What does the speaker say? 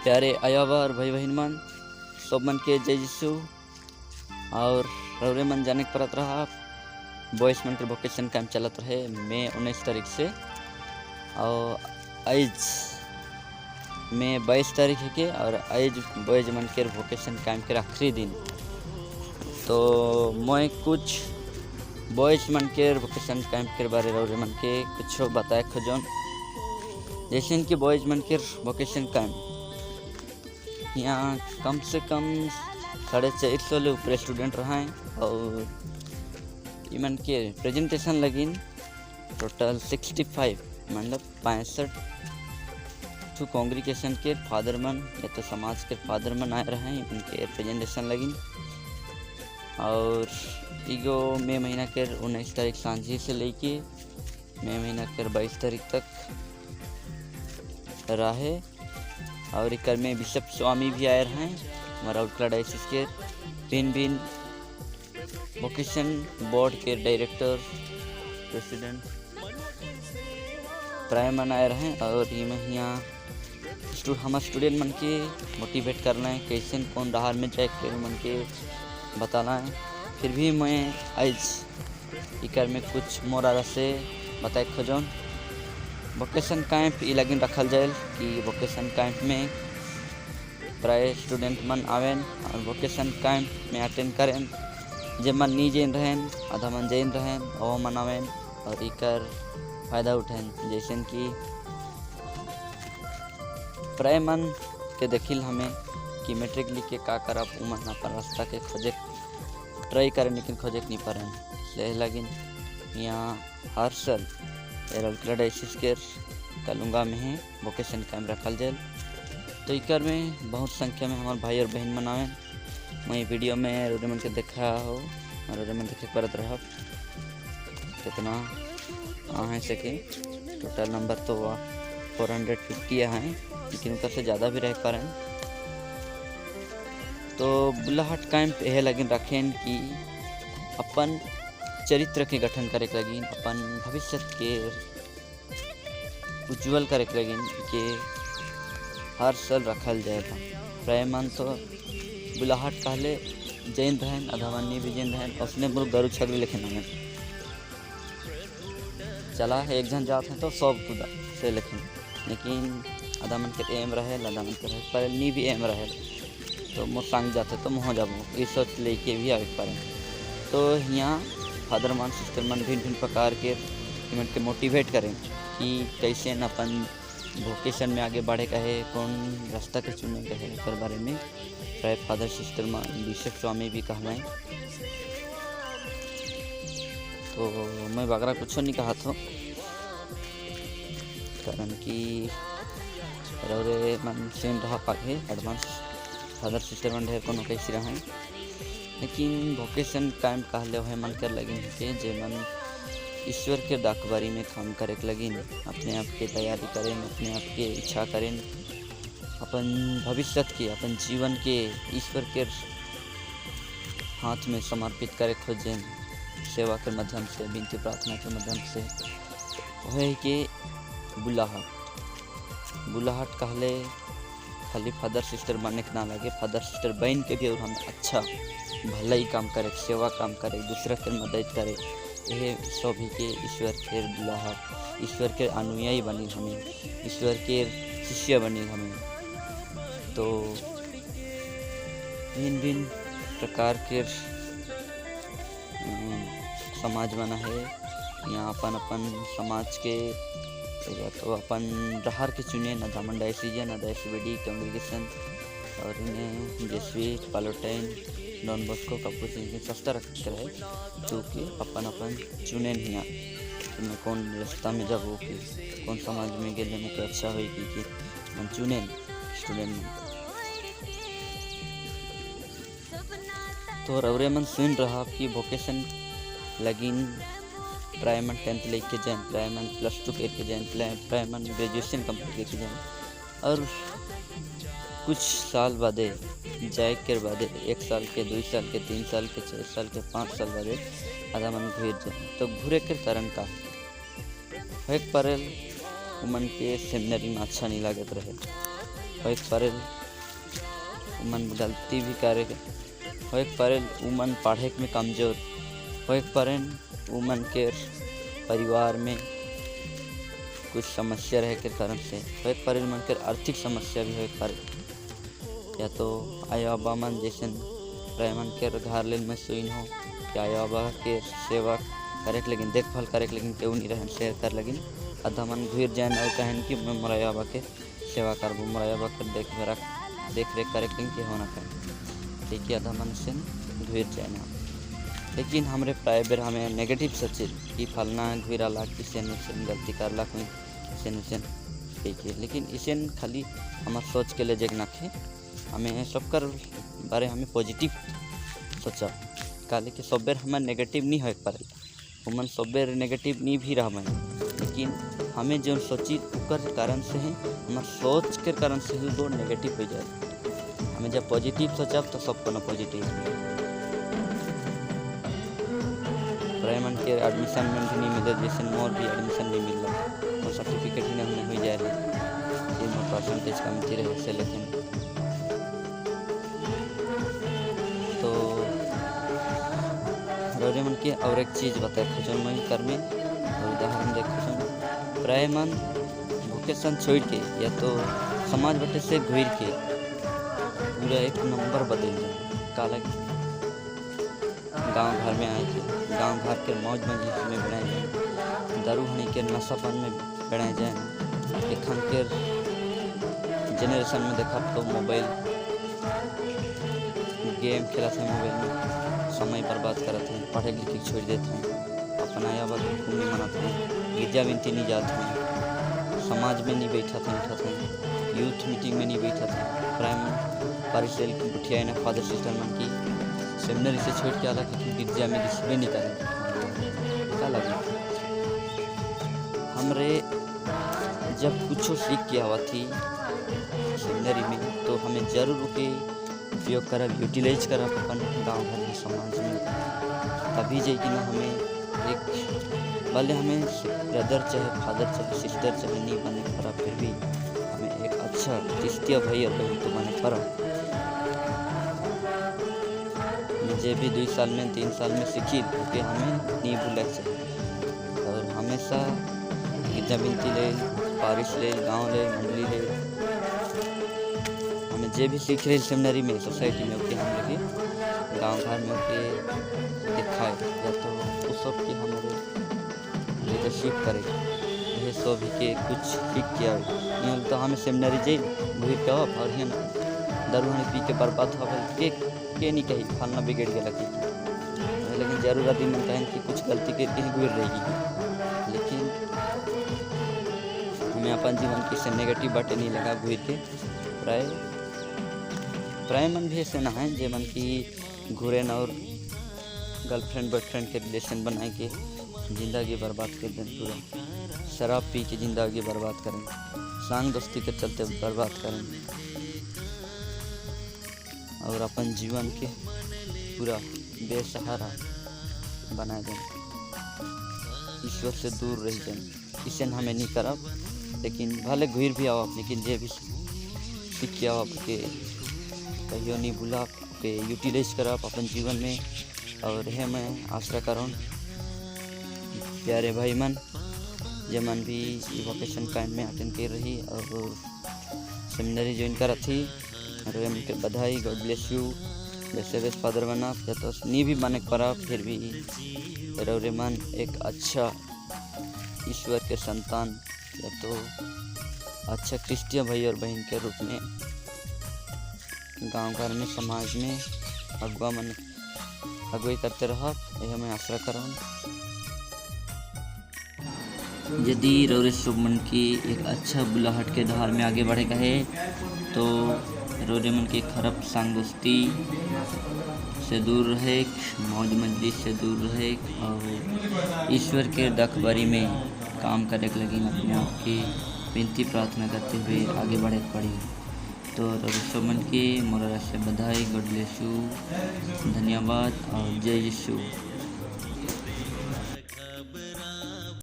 प्यारे आयावर भाई बहन मन सब मन के जय यीशु। और रौरे मन जाने के परत रहा बॉयस मन के वोकेशन कैंप चलत रहे मई 19 तारीख से और आज मई 22 तारीख है के और आज बॉयज मन के वोकेशन कैंप के आखिरी दिन। तो मैं कुछ बॉयज मन के वोकेशन कैंप के बारे रौरे मन के कुछ बताए खोजन। जैसे कि बॉयज मन के वोकेशन कैंप यहाँ कम से कम 450 ले ऊपर स्टूडेंट रहे और इमन के प्रेजेंटेशन लगिन टोटल 65 मतलब 65 टू कांग्रीगेशन के फादर मन या तो समाज के फादर मन आए रहे इमन के प्रेजेंटेशन लगिन। और इगो मई महीना के 19 तारीख सांझी से लेके मई महीना के 22 तारीख तक रहे। और एक में बिशप स्वामी भी आए हैं हमारा उत्कला डायसिस के भिन्न वोकेशन बोर्ड के डायरेक्टर प्रेसिडेंट प्राय मन आए रहे। और ये मैं यहाँ हमारे स्टूडेंट मन के मोटिवेट करना है कैसे कौन राह में जाए के मन के बताना है। फिर भी मैं आज इकर में कुछ मोरा से बताए खोजन। वोकेशन कैंप ये लगिन रखल जाए कि वोकेशन कैंप में प्राय स्टूडेंट मन आवेन और वोकेशन कैंप में अटेंड करें। जे मन नहीं जैन रहें आधा मन जैन रहें वो मन आवेन और इकर फायदा उठें। जैसे कि प्राय मन के देखिल हमें कि मैट्रिक लिख के का करब उमन अपन रास्ता के खोजे ट्राई करें लेकिन खोजे नहीं पारें लगिन यहाँ हर साल उत्कला डायसिस के कलुंगा में है वोकेशन कैंप रखल जाए। तो इकर में बहुत संख्या में हमारे भाई और बहन मनावे। मैं वीडियो में रोडे मन के देखा हो और रोडे मन देखे करत रह कितना है सके टोटल नंबर तो 450 हैं लेकिन उनका से ज़्यादा भी रह पारें। तो बुलाहट कैंप यह लगिन रखें कि अपन चरित्र के गठन करे लगी अपन भविष्य के उज्जवल करे लगी के हर साल रखल जाएगा। प्राय मन तो बुलाहट कहले जैन रहन अधवन्नी भी जैन रहन उसने बोल गरु छगड़ी लिखे नाम चला है एक जन जात है तो सब खुदा से लिखें लेकिन आधा मन के एम रहे आधा मन के रहे पर नहीं भी एम रहे तो मोर संग जाते तो मोह जाबो ये सोच लेके भी आगे पारे। तो यहाँ फादर मन सिस्टर मन भिन्न प्रकार के इमन के मोटिवेट करें कि कैसे न अपन वोकेशन में आगे बढ़े कहे कौन रास्ता के चुने कहे कर बारे में प्राय फादर सिस्टर मन बिशप स्वामी भी कहना है। तो मैं बगरा कुछ नहीं कहा था कारण कि रौरे मन सेम रहा पागे एडवांस फादर सिस्टर मन ढेर कोनो कैसे रहें लेकिन वोकेशन कैंप कहले हुए मन कर लगिन के जे मन ईश्वर के दाकबारी में काम करे लगिन अपने आप के तैयारी करें अपने आप के इच्छा करें अपन भविष्य के अपन जीवन के ईश्वर के हाथ में समर्पित करे खोजें सेवा के माध्यम से विनती प्रार्थना के माध्यम से वह के बुलाहट कहले खाली फादर सिस्टर बनने के ना लगे फादर सिस्टर बहन के भी और हम अच्छा भलाई काम करे सेवा काम करे दूसरा के मदद करे यह सभी के ईश्वर के बुलाहट ईश्वर के अनुयायी बनी हमें ईश्वर के शिष्य बनी हमें। तो भिन्न प्रकार के समाज बना है यहाँ अपन समाज के या तो अपन रहार के चुने न दामन डायसिजन न डायसिबडी कांग्रीगेशन और इन्हें जेसुइट पालोटाइन डॉन बॉस्को कपूर सस्ता रखकर है जो कि अपन चुने यहाँ कि मैं कौन रास्ता में जब हो कि कौन समाज में गए मुझे अच्छा हो कि हम चुने स्टूडेंट में। तो रौरे मन सुन रहा कि वोकेशन लगिन प्राय मन 10th लेके जाए प्राय मन +2 करके जाए प्राय मन ग्रेजुएशन कंप्लीट करके जाए और कुछ साल बादे जाए के बादे 1 साल के 2 साल के 3 साल के 4 साल के 5 साल बादे आधा मन घूर जाए। तो घूरे के कारण का है परेल उमन के सेमिनरी में अच्छा नहीं लागत रहे होइक पारेल उमन गलती भी करे, होइक पारेल उमन पढ़े में कमजोर, होइक पारेन उमन के परिवार में कुछ समस्या रहे के कारण से, होइक पारेल मन के आर्थिक समस्या भी होइक पारे, या तो आय बाबा मन जैसे प्रायमन के घर ले में सुइन हो कि आय बाबा के सेवा करे के लेकिन देखभाल करे के लेकिन केहू नहीं रहन शेयर कर लगिन, आधा मन घुर जाए और कहन कि मैं मोर आय बाबा के सेवा करबो, मोर आय बाबा के देख रेख करे के लेकिन होना कहें, ठीक है आधा मन से घुर जाए ना। लेकिन हमरे प्राय बेर हमें नेगेटिव सोचे कि फलना घुरा ला किसे नुकसान गलती कर ला कोई किसे नुकसान, ठीक है। लेकिन इसे खाली हमार सोच के ले जग नाखे, हमें सबकर बारे हमें पॉजिटिव सोचा काले कि सब बेर हमार नेगेटिव नहीं हो पारे, उमन सब बेर नेगेटिव नहीं भी रह, लेकिन हमें जो सोची उकर कारण से है हमार सोच के कारण से ही वो नेगेटिव हो जाए। हमें जब पॉजिटिव सोचा तो सबको ना पॉजिटिव। प्रायमन के एडमिशन में भी नहीं मिले, जैसे मोर भी एडमिशन नहीं मिल रहा, और सर्टिफिकेट ही नहीं हो जाए मोर परसेंटेज कमती रहे से। लेकिन तो रौरे मन के और एक चीज़ बताए खोजन मैं कर में और उदाहरण देख खोजन, प्रायमन वोकेशन छोड़ के या तो समाज बटे से घुर के पूरा एक नंबर बदल जाए, काला गांव घर में आए के गांव घर के मौज मस्जिद में बढ़ाए जाए, दारू हनी के नशापन में बढ़ाए जाए। एखन के जेनरेशन में देखा तो मोबाइल गेम खेला थे, मोबाइल में समय बर्बाद करते हैं, पढ़े लिखे छोड़ देते हैं, अपना आया वक्त खूब नहीं मनाते हैं, गिरजा विनती नहीं जाते हैं, समाज में नहीं बैठा थे, यूथ मीटिंग में नहीं बैठा थे। प्राइम पारिशल की बुठिया ने फादर सिस्टर मन की सेमिनरी से छोड़ के आला कि गिरजा में रिसीव नहीं करें, क्या लगे हमरे जब कुछ सीख के आवा थी सेमिनरी में तो हमें जरूर के उपयोग करब, यूटिलाइज करब अपन गाँव घर में समाज में, तभी जाए कि ना हमें एक भले हमें ब्रदर चाहे फादर चाहे सिस्टर चाहे नहीं बने पड़ा, फिर भी हमें एक अच्छा रिश्तिया भाई और बहन तो बने पड़ा। मुझे भी 2 साल में 3 साल में सीखी कि हमें नहीं भूलना चाहिए, और हमेशा गिरजा बिनती ले पारिश ले गाँव ले मंडली ले हमें जे भी सीख रहे सेमिनरी में सोसाइटी में होके हम लोग गाँव घर में होके दिखाए, या तो उस सब की हमारे लीडरशिप करे, यह सब के कुछ सीख किया नहीं तो हमें सेमिनरी जे भूल के और ही दारू हनी पी के बर्बाद हो के नहीं कही फलना बिगड़ गया लगी, लेकिन जरूरत ही मन कहें कि कुछ गलती करके ही गुजर रहेगी। लेकिन हमें अपन जीवन की से नेगेटिव बातें नहीं लगा घूर के, प्राय मन भी ऐसे ना है जे मन की घूरेन और गर्लफ्रेंड बॉयफ्रेंड के रिलेशन बनाए के जिंदगी बर्बाद कर दें, पूरा शराब पी के जिंदगी बर्बाद करें, संग दोस्ती के चलते बर्बाद करें, और अपन जीवन के पूरा बेसहारा बना दें, ईश्वर से दूर रह जाए। इसे हमें नहीं करब, लेकिन भले घूर भी आओ, लेकिन जे भी सीख के आओ के कहियो नहीं भूला के यूटिलाइज करब अपन जीवन में। और यह मैं आशा करूँ प्यारे भाई मन जे मन भी वोकेशन कैंप में अटेंड कर रही और सेमिनरी ज्वाइन कर थी, और उनके बधाई, गॉड ब्लेस यू, जैसे बेस फादर बना या तो नहीं भी बने पड़ा, फिर भी रौरे मन एक अच्छा ईश्वर के संतान या तो अच्छा क्रिस्टियन भाई और बहन के रूप में गांव घर में समाज में अगुवाई करते रहा, यह मैं आशा करूँ। यदि रौरे शुभ मन की एक अच्छा बुलाहट के धार में आगे बढ़ेगा है तो रौरे मन की खराब संग दोस्ती से दूर रहे, मौज मजलिस से दूर रहे, और ईश्वर के रखबारी में काम करे के लगी अपने आप की विनती प्रार्थना करते हुए आगे बढ़े पड़ी। तो रवि सुमन की मोरा से बधाई, गॉड ब्लेस यू, धन्यवाद और जय यीशु।